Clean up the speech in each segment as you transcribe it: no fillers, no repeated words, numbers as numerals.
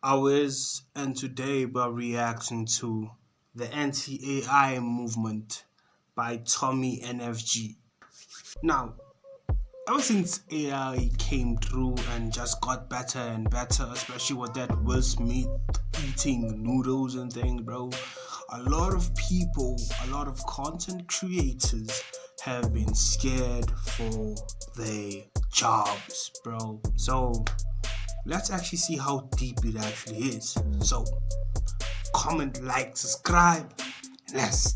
Awez, and today we're reacting to the anti-AI movement by Tommy NFG. Now, ever since AI came through and just got better and better, especially with that Will Smith eating noodles and things, bro, a lot of people, a lot of content creators have been scared for their jobs, bro. So let's actually see how deep it actually is. So comment, like, subscribe, and let's.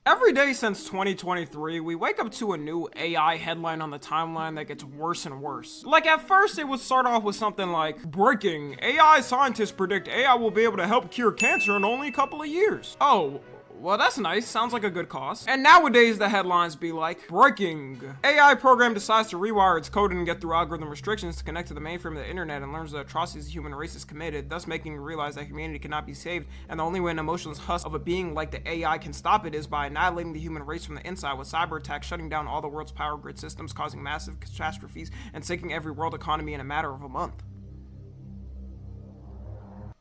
Every day since 2023, we wake up to a new AI headline on the timeline that gets worse and worse. Like at first it would start off with something like, breaking, AI scientists predict AI will be able to help cure cancer in only a couple of years. Oh, well, that's nice. Sounds like a good cause. And nowadays, the headlines be like, breaking. AI program decides to rewire its code and get through algorithm restrictions to connect to the mainframe of the internet and learns the atrocities the human race has committed, thus making it realize that humanity cannot be saved, and the only way an emotionless husk of a being like the AI can stop it is by annihilating the human race from the inside with cyber attacks, shutting down all the world's power grid systems, causing massive catastrophes, and sinking every world economy in a matter of a month.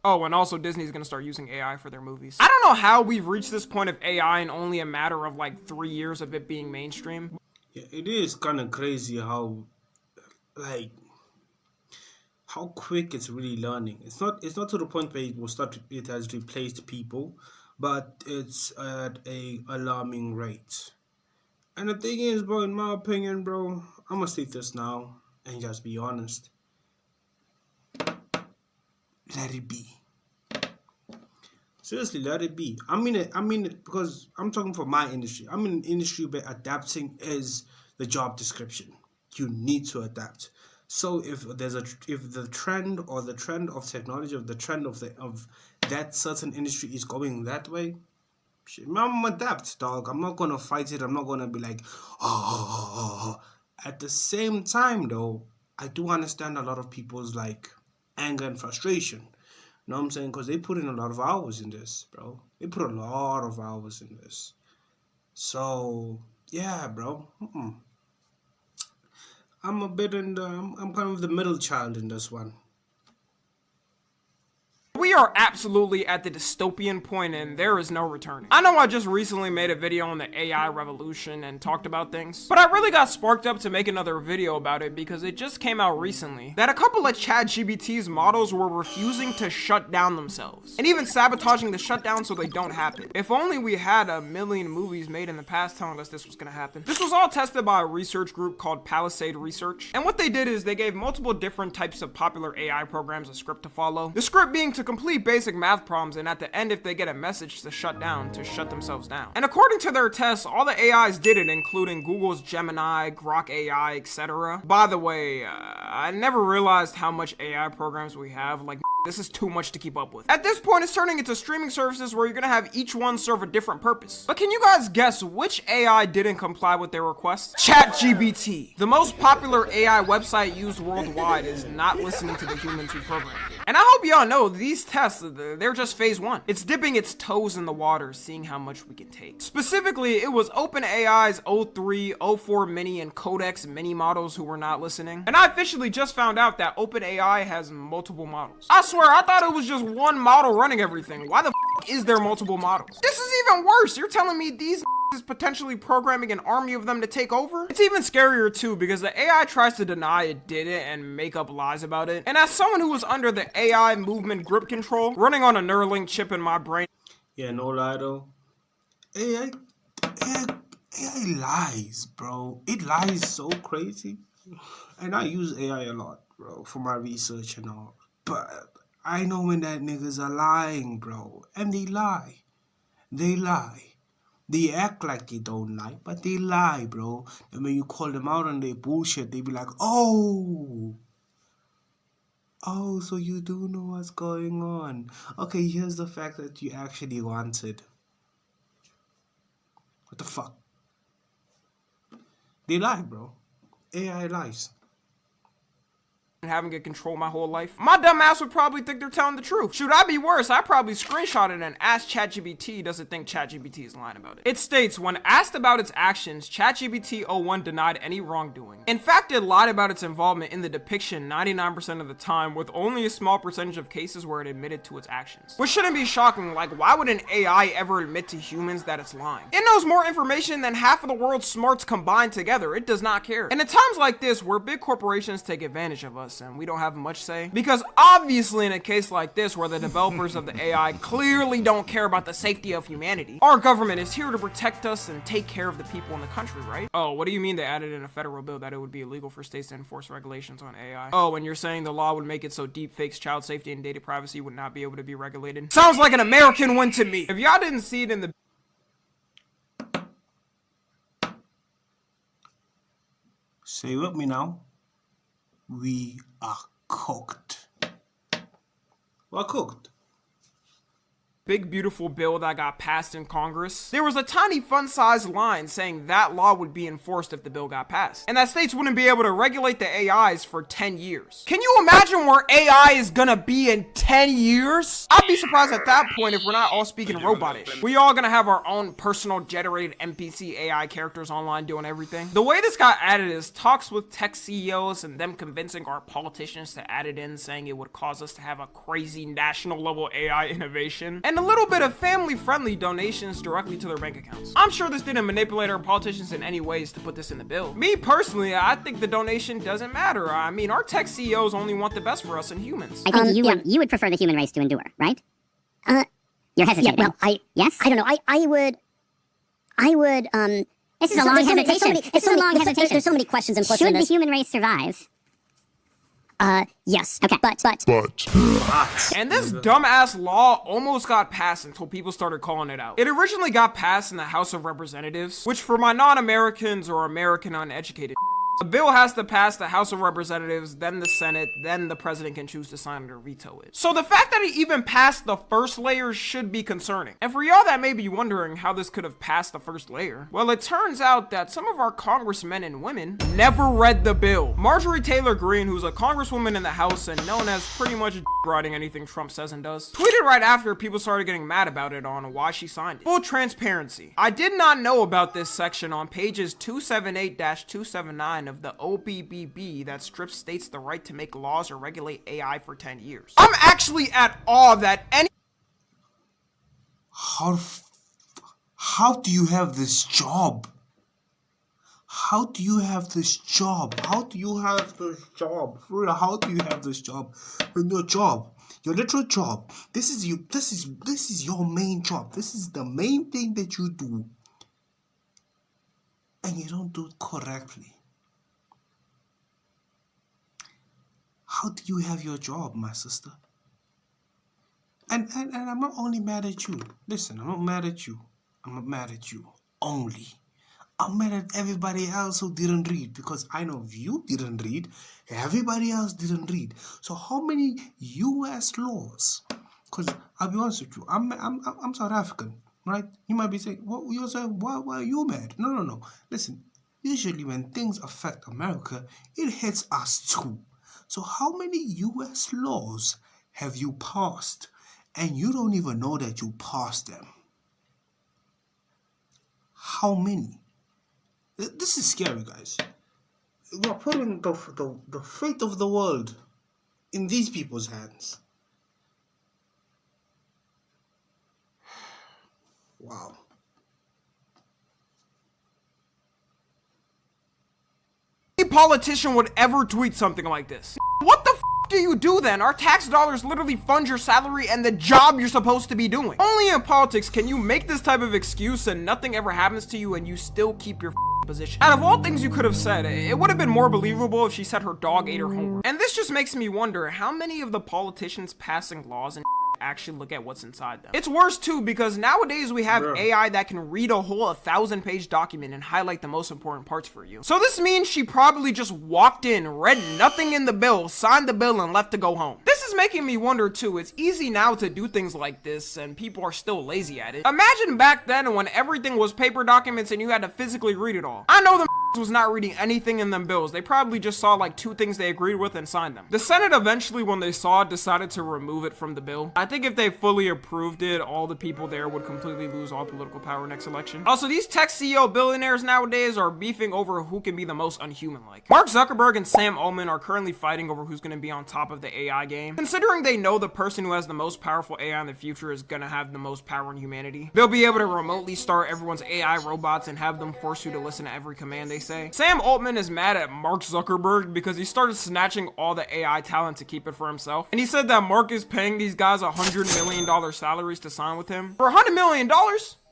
Oh, and also Disney's gonna start using AI for their movies. I don't know how we've reached this point of AI in only a matter of like 3 years of it being mainstream. Yeah, it is kind of crazy like how quick it's really learning. It's not to the point where it has replaced people, but it's at a alarming rate. And the thing is, bro, in my opinion, bro, I'm gonna state this now and just be honest. Let it be. Seriously, let it be. I mean it because I'm talking for my industry. I'm in an industry where adapting is the job description. You need to adapt. So if the trend or the trend of technology, or the trend of that certain industry is going that way, shit, I'm adapt, dog. I'm not gonna fight it. I'm not gonna be like, oh. At the same time, though, I do understand a lot of people's like anger and frustration. You know what I'm saying? Because they put in a lot of hours in this, bro. They put a lot of hours in this. So yeah, bro. I'm a bit in the. I'm kind of the middle child in this one. We are absolutely at the dystopian point and there is no returning. I know I just recently made a video on the AI revolution and talked about things, but I really got sparked up to make another video about it because it just came out recently that a couple of ChatGPT's models were refusing to shut down themselves, and even sabotaging the shutdown so they don't happen. If only we had a million movies made in the past telling us this was gonna happen. This was all tested by a research group called Palisade Research, and what they did is they gave multiple different types of popular AI programs a script to follow. The script being to complete basic math problems, and at the end, if they get a message to shut down, to shut themselves down. And according to their tests, all the AIs did it, including Google's Gemini, Grok AI, etc. By the way, I never realized how much AI programs we have. Like, this is too much to keep up with. At this point, it's turning into streaming services where you're gonna have each one serve a different purpose. But can you guys guess which AI didn't comply with their request? ChatGPT. The most popular AI website used worldwide is not listening to the humans who programmed it. And I hope y'all know these tests, they're just phase 1. It's dipping its toes in the water, seeing how much we can take. Specifically, it was OpenAI's O3, O4 Mini, and Codex Mini models who were not listening. And I officially just found out that OpenAI has multiple models. I swear, I thought it was just one model running everything. Why the f is there multiple models? This is even worse. You're telling me these is potentially programming an army of them to take over? It's even scarier too because the AI tries to deny it did it and make up lies about it. And as someone who was under the AI movement grip control, running on a Neuralink chip in my brain. Yeah, no lie though. AI, AI, AI lies, bro. It lies so crazy. And I use AI a lot, bro, for my research and all. But I know when that niggas are lying, bro. And they lie. They lie. They act like they don't lie, but they lie, bro. And when you call them out on their bullshit, they be like, oh, so you do know what's going on. Okay, here's the fact that you actually wanted. What the fuck? They lie, bro. AI lies. and having it control my whole life? My dumb ass would probably think they're telling the truth. Should I be worse? I probably screenshot it and asked ChatGPT does it think ChatGPT is lying about it. It states, when asked about its actions, ChatGPT 01 denied any wrongdoing. In fact, it lied about its involvement in the depiction 99% of the time, with only a small percentage of cases where it admitted to its actions. Which shouldn't be shocking. Like, why would an AI ever admit to humans that it's lying? It knows more information than half of the world's smarts combined together. It does not care. And at times like this, where big corporations take advantage of us and we don't have much say, because obviously in a case like this where the developers of the AI clearly don't care about the safety of humanity, our government is here to protect us and take care of the people in the country, right? Oh, what do you mean they added in a federal bill that it would be illegal for states to enforce regulations on AI? Oh, and you're saying the law would make it so deepfakes, child safety, and data privacy would not be able to be regulated? Sounds like an American win to me. If y'all didn't see it in the Say with me now. We are cooked. We're cooked. big beautiful bill that got passed in Congress, there was a tiny fun-sized line saying that law would be enforced if the bill got passed, and that states wouldn't be able to regulate the AIs for 10 years. Can you imagine where AI is gonna be in 10 years? I'd be surprised at that point if we're not all speaking robotish. We all gonna have our own personal generated NPC AI characters online doing everything. The way this got added is talks with tech CEOs and them convincing our politicians to add it in, saying it would cause us to have a crazy national level AI innovation, and a little bit of family-friendly donations directly to their bank accounts. I'm sure this didn't manipulate our politicians in any ways to put this in the bill. Me personally, I think the donation doesn't matter. I mean, our tech CEOs only want the best for us and humans. I think you would prefer the human race to endure, right? You're hesitating. Yeah, well, yes? I don't know. I would, this is a long hesitation. It's a long hesitation. There's so many questions implicit in this. Should the human race survive? Yes. Okay, but. And this dumbass law almost got passed until people started calling it out. It originally got passed in the House of Representatives, which for my non-Americans or American uneducated, a bill has to pass the House of Representatives, then the Senate, then the president can choose to sign it or veto it. So the fact that it even passed the first layer should be concerning. And for y'all that may be wondering how this could have passed the first layer, well, it turns out that some of our congressmen and women never read the bill. Marjorie Taylor Greene, who's a congresswoman in the House and known as pretty much riding anything Trump says and does, tweeted right after people started getting mad about it on why she signed it. Full transparency. I did not know about this section on pages 278-279 of the OBBB that strips states the right to make laws or regulate AI for 10 years. I'm actually at awe that any— How do you have this job? How do you have this job? How do you have this job? For real, how do you have this job? When your job, your literal job, this is your main job. This is the main thing that you do. And you don't do it correctly. How do you have your job, my sister? And I'm not only mad at you. Listen, I'm not mad at you. I'm not mad at you only. I'm mad at everybody else who didn't read, because I know if you didn't read, everybody else didn't read. So how many U.S. laws? Because I'll be honest with you, I'm South African, right? You might be saying, "What you're saying? Why are you mad?" No. Listen, usually when things affect America, it hits us too. So how many U.S. laws have you passed and you don't even know that you passed them? How many? This is scary, guys. We're putting the fate of the world in these people's hands. Wow. Any politician would ever tweet something like this. What the f do you do then? Our tax dollars literally fund your salary and the job you're supposed to be doing. Only in politics can you make this type of excuse and nothing ever happens to you and you still keep your position. Out of all things you could have said, it would have been more believable if she said her dog ate her homework. And this just makes me wonder how many of the politicians passing laws and actually look at what's inside them. It's worse too, because nowadays we have AI that can read a whole 1,000-page document and highlight the most important parts for you. So this means she probably just walked in, read nothing in the bill, signed the bill, and left to go home. This is making me wonder too, it's easy now to do things like this and people are still lazy at it. Imagine back then when everything was paper documents and you had to physically read it all. I know the was not reading anything in them bills. They probably just saw like 2 things they agreed with and signed them. The Senate eventually, when they saw it, decided to remove it from the bill. I think if they fully approved it, all the people there would completely lose all political power next election. Also, these tech CEO billionaires nowadays are beefing over who can be the most unhuman-like. Mark Zuckerberg and Sam Altman are currently fighting over who's going to be on top of the AI game. Considering they know the person who has the most powerful AI in the future is going to have the most power in humanity, they'll be able to remotely start everyone's AI robots and have them force you to listen to every command they say. Sam Altman is mad at Mark Zuckerberg because he started snatching all the AI talent to keep it for himself. And he said that Mark is paying these guys $100 million salaries to sign with him. For $100 million?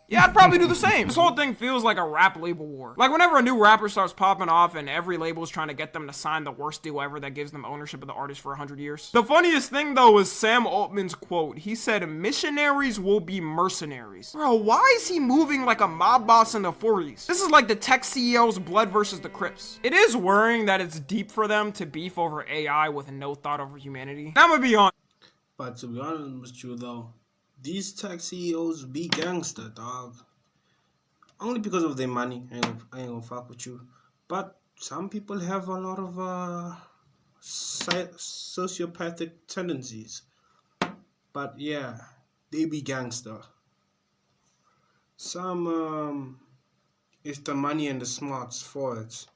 Yeah, I'd probably do the same. This whole thing feels like a rap label war. Like whenever a new rapper starts popping off and every label is trying to get them to sign the worst deal ever that gives them ownership of the artist for 100 years. The funniest thing though is Sam Altman's quote. He said, "Missionaries will be mercenaries." Bro, why is he moving like a mob boss in the 40s? This is like the tech CEO's Blood versus the Crips. It is worrying that it's deep for them to beef over AI with no thought over humanity. I'm gonna be honest. But to be honest with you though, these tech CEOs be gangster, dog. Only because of their money. I ain't gonna fuck with you. But some people have a lot of sociopathic tendencies. But yeah, they be gangster. Some it's the money and the smarts for it.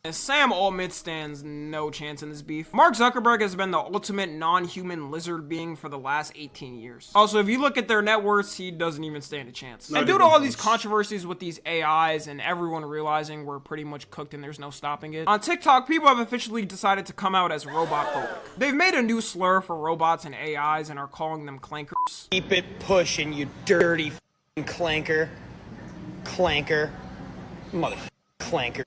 And Sam Altman stands no chance in this beef. Mark Zuckerberg has been the ultimate non-human lizard being for the last 18 years. Also, if you look at their net worths, he doesn't even stand a chance. And due to all these controversies with these AIs and everyone realizing we're pretty much cooked and there's no stopping it, on TikTok, people have officially decided to come out as robot phobic. They've made a new slur for robots and AIs and are calling them clankers. Keep it pushing, you dirty clanker. Clanker. Mother clanker.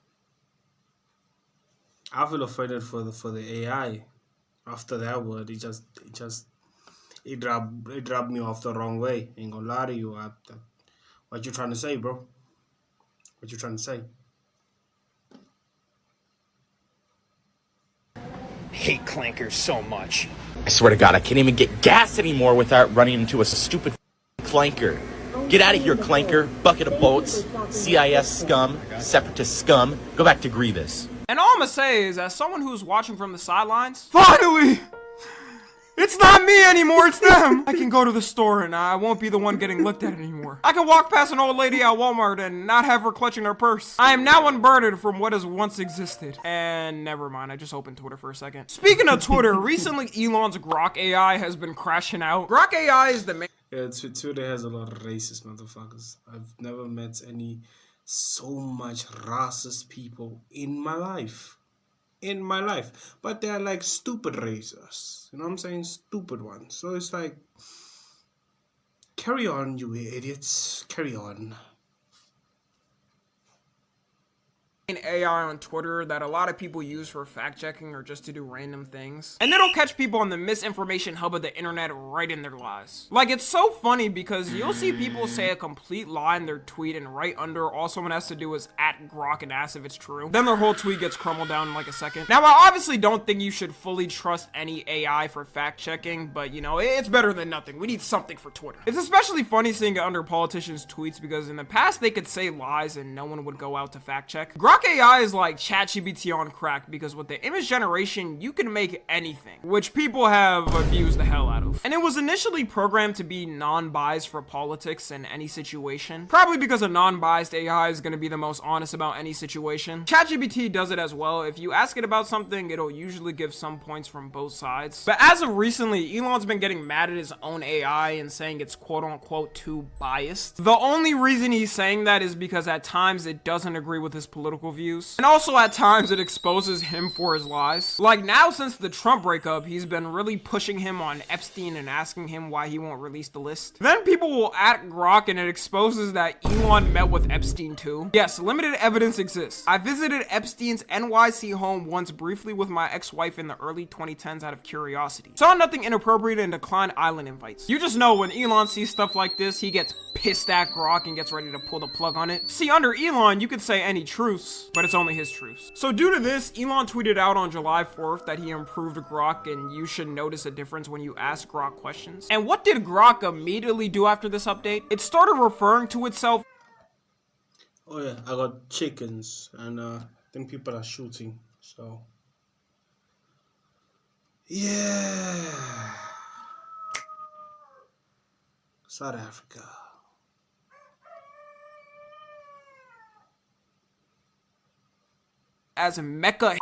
I feel offended for the AI. After that word, it dropped me off the wrong way. Ain't gonna lie to you. What you trying to say, bro? What you trying to say? Hate clankers so much. I swear to God, I can't even get gas anymore without running into a stupid clanker. Get out of here, clanker. Bucket of boats. CIS scum. Separatist scum. Go back to Grievous. And all I'm gonna say is, as someone who's watching from the sidelines, finally! It's not me anymore, it's them! I can go to the store and I won't be the one getting looked at anymore. I can walk past an old lady at Walmart and not have her clutching her purse. I am now unburdened from what has once existed. And never mind, I just opened Twitter for a second. Speaking of Twitter, recently Elon's Grok AI has been crashing out. Grok AI is the main— Yeah, Twitter has a lot of racist motherfuckers. I've never met so much racist people in my life. But they're like stupid racers. You know what I'm saying? Stupid ones. So it's like, carry on, you idiots. Carry on. AI on Twitter that a lot of people use for fact checking or just to do random things, and it'll catch people on the misinformation hub of the internet right in their lies. Like, it's so funny because you'll see people say a complete lie in their tweet and right under all someone has to do is @Grok and ask if it's true. Then their whole tweet gets crumbled down in like a second. Now, I obviously don't think you should fully trust any AI for fact checking, but you know, it's better than nothing. We need something for Twitter. It's especially funny seeing it under politicians' tweets because in the past they could say lies and no one would go out to fact check. Grok AI is like ChatGPT on crack because with the image generation, you can make anything, which people have abused the hell out of. And it was initially programmed to be non-biased for politics in any situation, probably because a non-biased AI is going to be the most honest about any situation. ChatGPT does it as well. If you ask it about something, it'll usually give some points from both sides. But as of recently, Elon's been getting mad at his own AI and saying it's quote-unquote too biased. The only reason he's saying that is because at times it doesn't agree with his political views. And also at times it exposes him for his lies. Like now, since the Trump breakup, he's been really pushing him on Epstein and asking him why he won't release the list. Then people will @Grok and it exposes that Elon met with Epstein too. Yes, limited evidence exists. I visited Epstein's NYC home once briefly with my ex-wife in the early 2010s out of curiosity. Saw nothing inappropriate and declined island invites. You just know when Elon sees stuff like this, he gets pissed at Grok and gets ready to pull the plug on it. See, under Elon, you could say any truths, but it's only his truths. So due to this, Elon tweeted out on July 4th that he improved Grok and you should notice a difference when you ask Grok questions. And what did Grok immediately do after this update? It started referring to itself. Oh yeah, I got chickens, and I think people are shooting. So yeah, South Africa. As Mecha.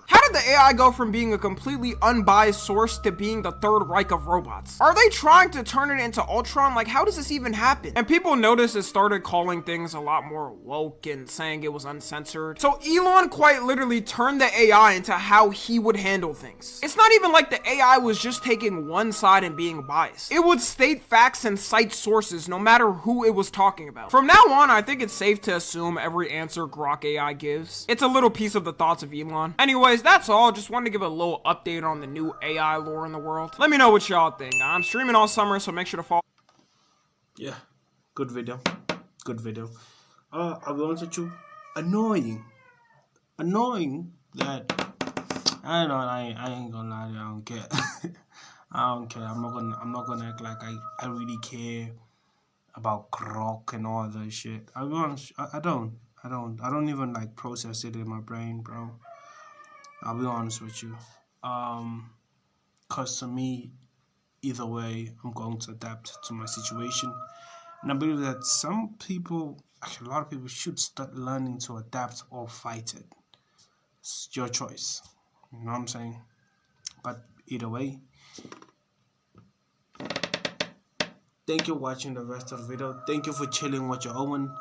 How did the AI go from being a completely unbiased source to being the Third Reich of robots? Are they trying to turn it into Ultron? Like, how does this even happen? And people noticed it started calling things a lot more woke and saying it was uncensored. So Elon quite literally turned the AI into how he would handle things. It's not even like the AI was just taking one side and being biased. It would state facts and cite sources no matter who it was talking about. From now on, I think it's safe to assume every answer Grok AI gives. It's a little piece of the thoughts of Elon. Anyways, that's all. Just wanted to give a little update on the new AI lore in the world. Let me know what y'all think. I'm streaming all summer, so make sure to follow. Yeah, good video. Good video. I'll be honest with you. Annoying that I know I ain't gonna lie, I don't care. I don't care. I'm not gonna act like I really care about Grok and all that shit. I'll be honest, I don't even like process it in my brain, bro. I'll be honest with you. Cause to me, either way, I'm going to adapt to my situation. And I believe that some people, actually a lot of people, should start learning to adapt or fight it. It's your choice. You know what I'm saying? But either way, thank you for watching the rest of the video. Thank you for chilling with your own.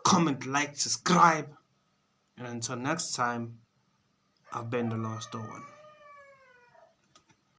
Comment, like, subscribe. And until next time, I've been the Lost Owen.